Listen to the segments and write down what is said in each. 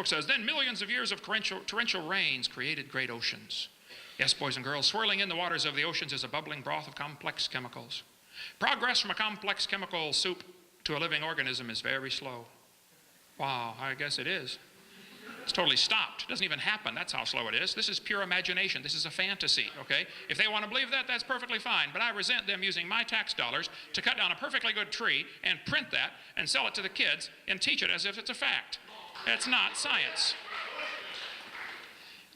Book says, then millions of years of torrential rains created great oceans. Yes, boys and girls, swirling in the waters of the oceans is a bubbling broth of complex chemicals. Progress from a complex chemical soup to a living organism is very slow. Wow, I guess it is. It's totally stopped. It doesn't even happen. That's how slow it is. This is pure imagination. This is a fantasy, okay? If they want to believe that, that's perfectly fine. But I resent them using my tax dollars to cut down a perfectly good tree and print that and sell it to the kids and teach it as if it's a fact. It's not science.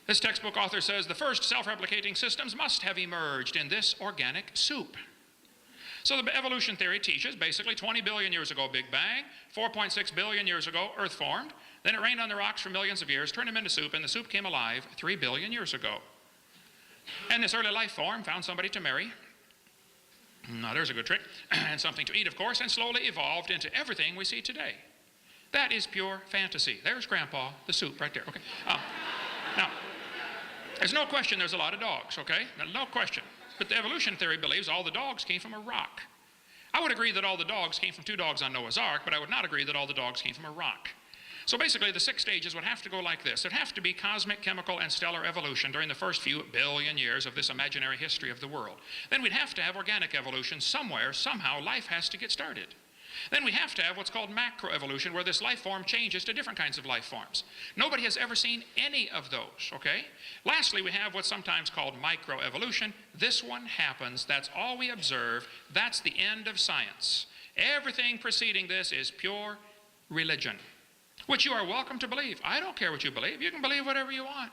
This textbook author says the first self-replicating systems must have emerged in this organic soup. So the evolution theory teaches basically 20 billion years ago, Big Bang, 4.6 billion years ago, Earth formed. Then it rained on the rocks for millions of years, turned them into soup, and the soup came alive 3 billion years ago. And this early life form found somebody to marry. Now there's a good trick. And something to eat, of course, and slowly evolved into everything we see today. That is pure fantasy. There's Grandpa, the soup right there, okay? Now, there's no question there's a lot of dogs, okay? No question. But the evolution theory believes all the dogs came from a rock. I would agree that all the dogs came from 2 dogs on Noah's Ark, but I would not agree that all the dogs came from a rock. So basically the 6 stages would have to go like this. There'd have to be cosmic, chemical, and stellar evolution during the first few billion years of this imaginary history of the world. Then we'd have to have organic evolution somewhere, somehow life has to get started. Then we have to have what's called macroevolution, where this life form changes to different kinds of life forms. Nobody has ever seen any of those, okay? Lastly, we have what's sometimes called microevolution. This one happens, that's all we observe, that's the end of science. Everything preceding this is pure religion, which you are welcome to believe. I don't care what you believe. You can believe whatever you want.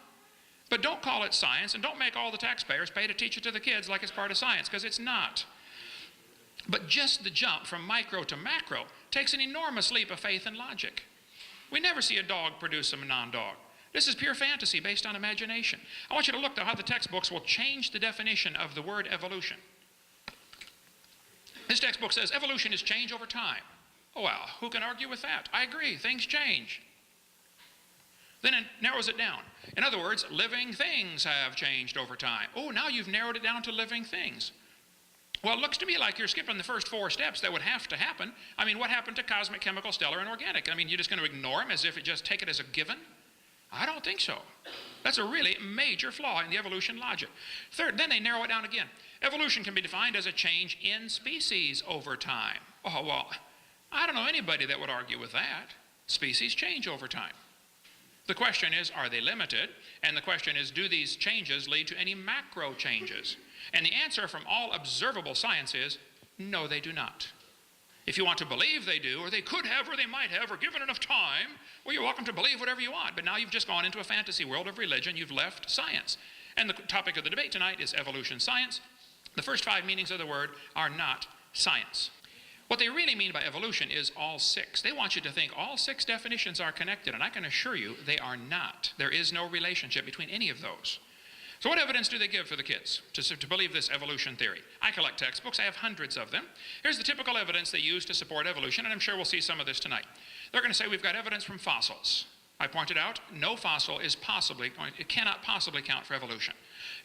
But don't call it science, and don't make all the taxpayers pay to teach it to the kids like it's part of science, because it's not. But just the jump from micro to macro takes an enormous leap of faith and logic. We never see a dog produce a non-dog. This is pure fantasy based on imagination. I want you to look at how the textbooks will change the definition of the word evolution. This textbook says evolution is change over time. Oh, well, who can argue with that? I agree, things change. Then it narrows it down. In other words, living things have changed over time. Oh, now you've narrowed it down to living things. Well, it looks to me like you're skipping the first 4 steps that would have to happen. I mean, what happened to cosmic, chemical, stellar, and organic? I mean, you're just going to ignore them as if you just take it as a given? I don't think so. That's a really major flaw in the evolution logic. Third, then they narrow it down again. Evolution can be defined as a change in species over time. Oh, well, I don't know anybody that would argue with that. Species change over time. The question is, are they limited? And the question is, do these changes lead to any macro changes? And the answer from all observable science is, no, they do not. If you want to believe they do, or they could have, or they might have, or given enough time, well, you're welcome to believe whatever you want. But now you've just gone into a fantasy world of religion. You've left science. And the topic of the debate tonight is evolution science. The first 5 meanings of the word are not science. What they really mean by evolution is all 6. They want you to think all 6 definitions are connected, and I can assure you they are not. There is no relationship between any of those. So what evidence do they give for the kids to believe this evolution theory? I collect textbooks. I have hundreds of them. Here's the typical evidence they use to support evolution, and I'm sure we'll see some of this tonight. They're going to say we've got evidence from fossils. I pointed out no fossil is it cannot possibly count for evolution.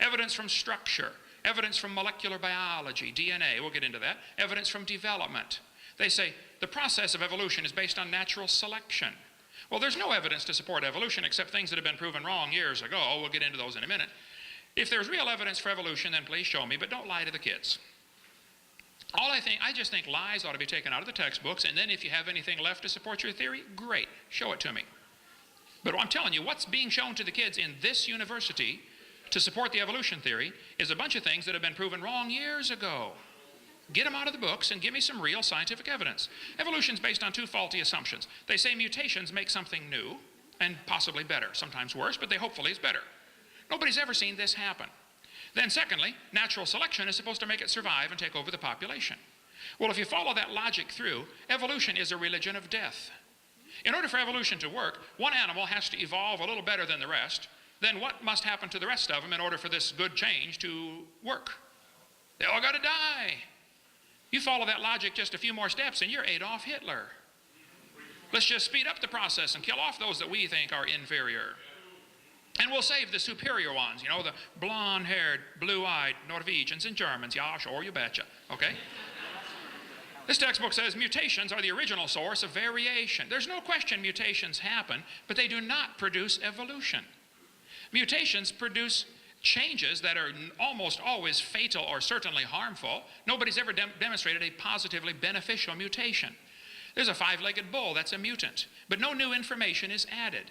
Evidence from structure. Evidence from molecular biology, DNA, we'll get into that. Evidence from development. They say the process of evolution is based on natural selection. Well, there's no evidence to support evolution except things that have been proven wrong years ago. We'll get into those in a minute. If there's real evidence for evolution, then please show me, but don't lie to the kids. I just think lies ought to be taken out of the textbooks, and then if you have anything left to support your theory, great, show it to me. But I'm telling you, what's being shown to the kids in this university to support the evolution theory is a bunch of things that have been proven wrong years ago. Get them out of the books and give me some real scientific evidence. Evolution's based on 2 faulty assumptions. They say mutations make something new and possibly better, sometimes worse, but hopefully it's better. Nobody's ever seen this happen. Then secondly, natural selection is supposed to make it survive and take over the population. Well, if you follow that logic through, evolution is a religion of death. In order for evolution to work, one animal has to evolve a little better than the rest. Then what must happen to the rest of them in order for this good change to work? They all got to die. You follow that logic just a few more steps and you're Adolf Hitler. Let's just speed up the process and kill off those that we think are inferior. And we'll save the superior ones, you know, the blonde-haired, blue-eyed Norwegians and Germans. Yeah, sure, you betcha, okay? This textbook says mutations are the original source of variation. There's no question mutations happen, but they do not produce evolution. Mutations produce changes that are almost always fatal or certainly harmful. Nobody's ever demonstrated a positively beneficial mutation. There's a five-legged bull, that's a mutant, but no new information is added.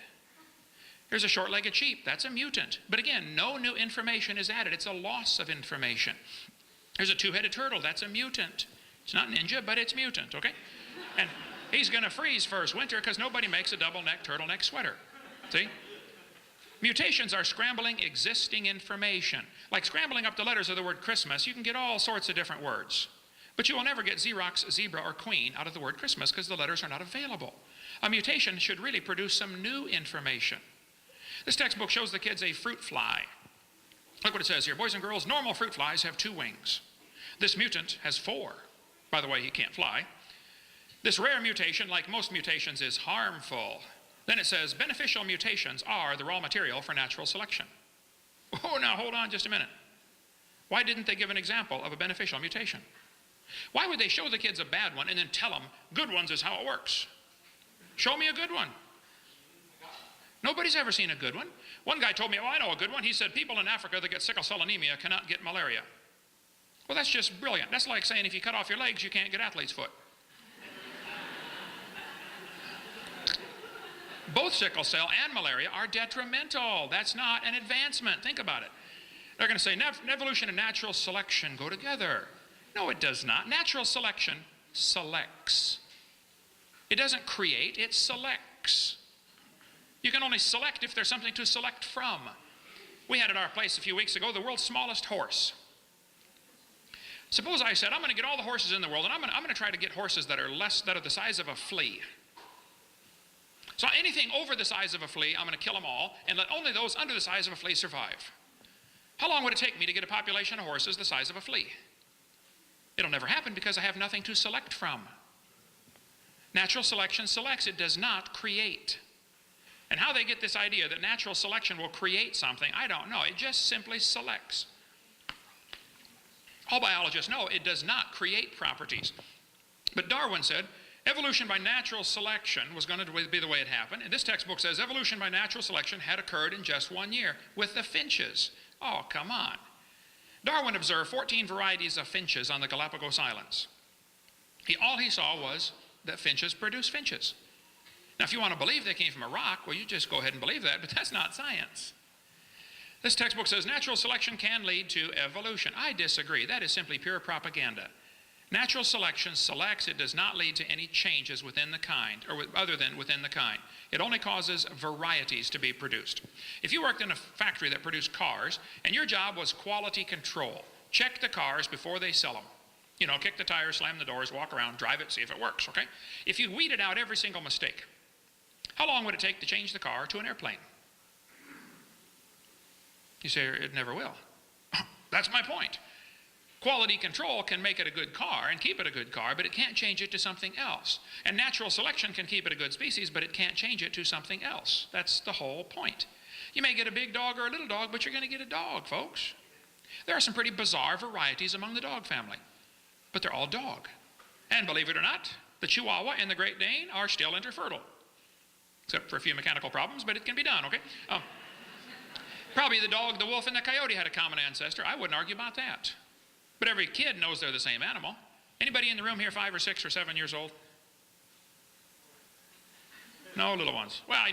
Here's a short-legged sheep, that's a mutant. But again, no new information is added. It's a loss of information. There's a two-headed turtle, that's a mutant. It's not ninja, but it's mutant, okay? And he's going to freeze first winter because nobody makes a double-neck turtleneck sweater. See? Mutations are scrambling existing information. Like scrambling up the letters of the word Christmas, you can get all sorts of different words. But you will never get Xerox, zebra, or queen out of the word Christmas because the letters are not available. A mutation should really produce some new information. This textbook shows the kids a fruit fly. Look what it says here. Boys and girls, normal fruit flies have 2 wings. This mutant has 4. By the way, he can't fly. This rare mutation, like most mutations, is harmful. Then it says, beneficial mutations are the raw material for natural selection. Oh, now hold on just a minute. Why didn't they give an example of a beneficial mutation? Why would they show the kids a bad one and then tell them, good ones is how it works? Show me a good one. Nobody's ever seen a good one. One guy told me, oh, I know a good one. He said, people in Africa that get sickle cell anemia cannot get malaria. Well, that's just brilliant. That's like saying if you cut off your legs, you can't get athlete's foot. Both sickle cell and malaria are detrimental. That's not an advancement. Think about it. They're going to say evolution and natural selection go together. No, it does not. Natural selection selects. It doesn't create, it selects. You can only select if there's something to select from. We had at our place a few weeks ago the world's smallest horse. Suppose I said, I'm going to get all the horses in the world, and I'm going to try to get horses that are the size of a flea. So anything over the size of a flea, I'm going to kill them all, and let only those under the size of a flea survive. How long would it take me to get a population of horses the size of a flea? It'll never happen because I have nothing to select from. Natural selection selects, it does not create. And how they get this idea that natural selection will create something, I don't know. It just simply selects. All biologists know it does not create properties. But Darwin said evolution by natural selection was going to be the way it happened. And this textbook says evolution by natural selection had occurred in just 1 year with the finches. Oh, come on. Darwin observed 14 varieties of finches on the Galapagos Islands. All he saw was that finches produce finches. Now, if you want to believe they came from a rock, well, you just go ahead and believe that, but that's not science. This textbook says natural selection can lead to evolution. I disagree. That is simply pure propaganda. Natural selection selects. It does not lead to any changes within the kind, or other than within the kind. It only causes varieties to be produced. If you worked in a factory that produced cars, and your job was quality control, check the cars before they sell them. You know, kick the tires, slam the doors, walk around, drive it, see if it works, okay? If you weeded out every single mistake, how long would it take to change the car to an airplane? You say, it never will. That's my point. Quality control can make it a good car and keep it a good car, but it can't change it to something else. And natural selection can keep it a good species, but it can't change it to something else. That's the whole point. You may get a big dog or a little dog, but you're going to get a dog, folks. There are some pretty bizarre varieties among the dog family, but they're all dog. And believe it or not, the Chihuahua and the Great Dane are still interfertile, except for a few mechanical problems, but it can be done, okay? Probably the dog, the wolf, and the coyote had a common ancestor. I wouldn't argue about that. But every kid knows they're the same animal. Anybody in the room here 5 or 6 or 7 years old? No, little ones. Well,